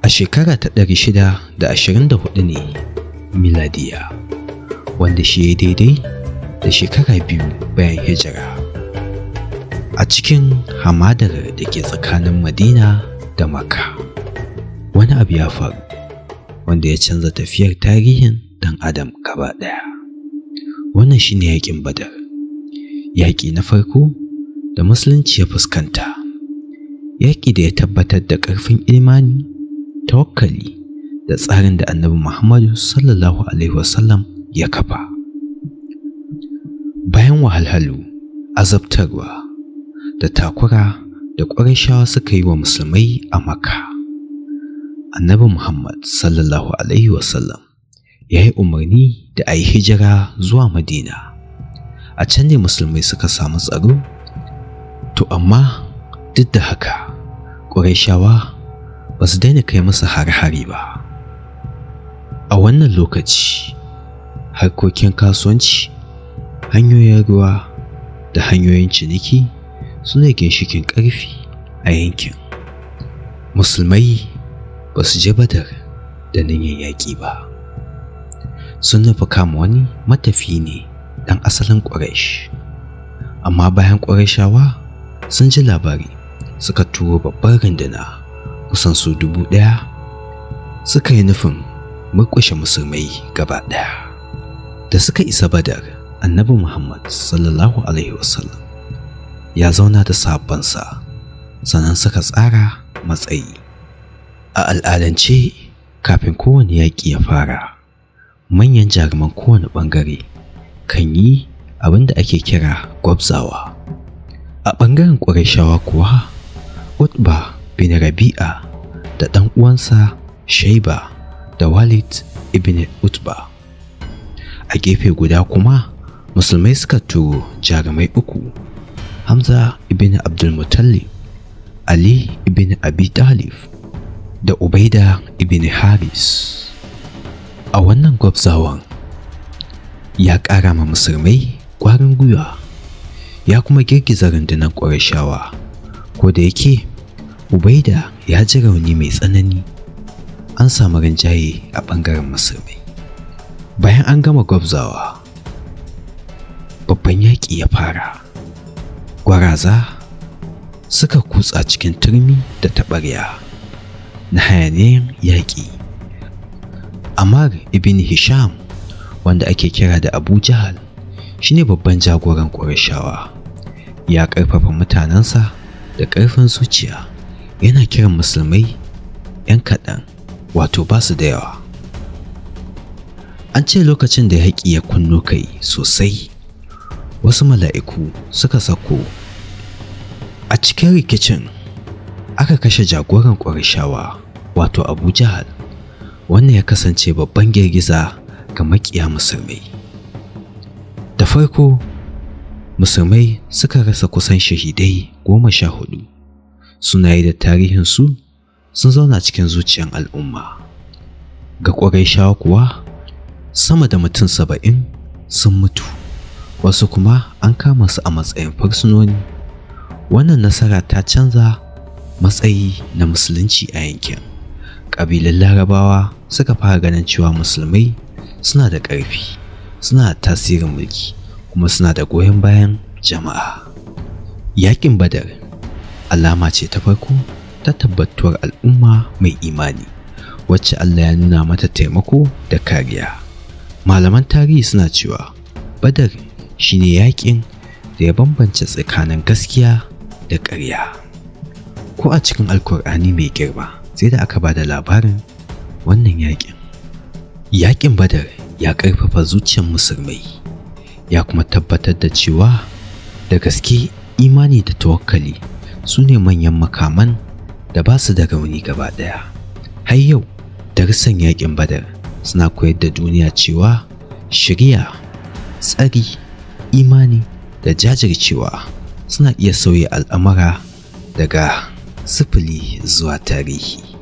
A shekara ta 624 ne miladiya, wanda shi ya daidai da shekara 2 bayan hijira. A cikin hamadar da ke tsakanin Madina da Makka, wani abu ya faru wanda ya canza tafiyar tarihin ɗan adam gaba ɗaya. Wannan shine yaƙin Badar, yaƙi na farko da Musulunci ya fuskanta, yaƙi da ya tabbatar da ƙarfin imani, tawakkali da tsarin da Annabi Muhammadu sallallahu alaihi wasallam ya kafa. Bayan wahalhalu, azabtarwa da takura da Qurayshawa suka yi wa musulmai a Makka, Annabi Muhammad sallallahu alaihi wasallam ya yi umarni da a yi hijira zuwa Madina. A can ne musulmai suka samu tsaro, to amma duk da haka Qurayshawa ba su daina kai musu har-hari ba. A wannan lokaci, harkokin kasuwanci, hanyoyin ruwa da hanyoyin ciniki su ne ginshikin ƙarfi a yankin. Musulmai ba su je Badar da niyyar yaƙi ba, sun nufi kama wani matafi ne ɗan asalin Quraysh. Amma bayan Qurayshawa sun ji labari, suka turo babbar runduna kusan su 1000, suka yi nufin murƙushe musulmai gaba ɗaya. Da suka isa Badar, Annabi Muhammad sallallahu alaihi wasallam ya zauna da sahabbansa, sannan suka tsara matsayi. A al'adance, kafin kowane yaƙi ya fara, manyan jaruman kowane ɓangare kan yi abin da ake kira gwabzawa. A ɓangaren Qurayshawa kuwa, Utba bin Rabi'a da ɗan uwansa Shaiba da Walid ibn Utba. A gefe guda kuma, musulmai suka turo jarumai 3: Hamza ibn Abdul Muttalib, Ali ibn Abi Talib da Ubaida ibn Haris. A wannan gwabzawan ya ƙara ma musulmai ƙwarin gwiwa, ya kuma girgiza rundunar Qurayshawa, ko da yake Ubaida ya ji rauni mai tsanani. An samu rinjaye a ɓangaren musulmai. Bayan an gama gwabzawa, babban yaƙi ya fara. Gwaraza suka kutsa cikin turmi da taɓarya na hayaniyan yaƙi. Ammar ibn Hisham, wanda ake kira da Abu Jahal, shine babban jagoran Qurayshawa. Ya ƙarfafa mutanensa da ƙarfin zuciya, yana kiran musulmai 'yan kaɗan, wato ba su da yawa. An ce lokacin da yaƙi ya kunno kai sosai, wasu mala'iku suka sako. A cikin rikicin aka kashe jagoran Qurayshawa, wato Abu Jahal. Wannan ya kasance babban girgiza ga maƙiya musulmai. Da farko, musulmai suka rasa kusan shahidai 14. Sunaye da tarihinsu sun zauna cikin zuciyar al'umma. Ga Qurayshawa kuwa, sama da mutum 70 sun mutu, wasu kuma an kama su a matsayin fursunoni. Wannan nasara ta canza matsayi na musulunci a yankin. Ƙabilun Larabawa suka fara ganin cewa musulmai suna da ƙarfi, suna da tasirin mulki, kuma suna da goyon bayan jama'a. Yaƙin Badar alama ce ta farko ta tabbatuwar al'umma mai imani, wacce Allah ya nuna mata taimako da kariya. Malaman tarihi suna cewa Badar shine yaƙin da ya bambance tsakanin gaskiya da ƙarya. Ko a cikin Alkur'ani mai girma sai da aka ba da labarin wannan yaƙin. Yaƙin Badar ya ƙarfafa zuciyar musulmai, ya kuma tabbatar da cewa da gaske imani da tawakkali su ne manyan makaman da ba su da rauni gaba ɗaya. Har yau, darussan yaƙin Badar suna koyar da duniya cewa shiriya, tsari, imani da jajircewa suna iya sauya al'amura daga sifili zuwa tarihi.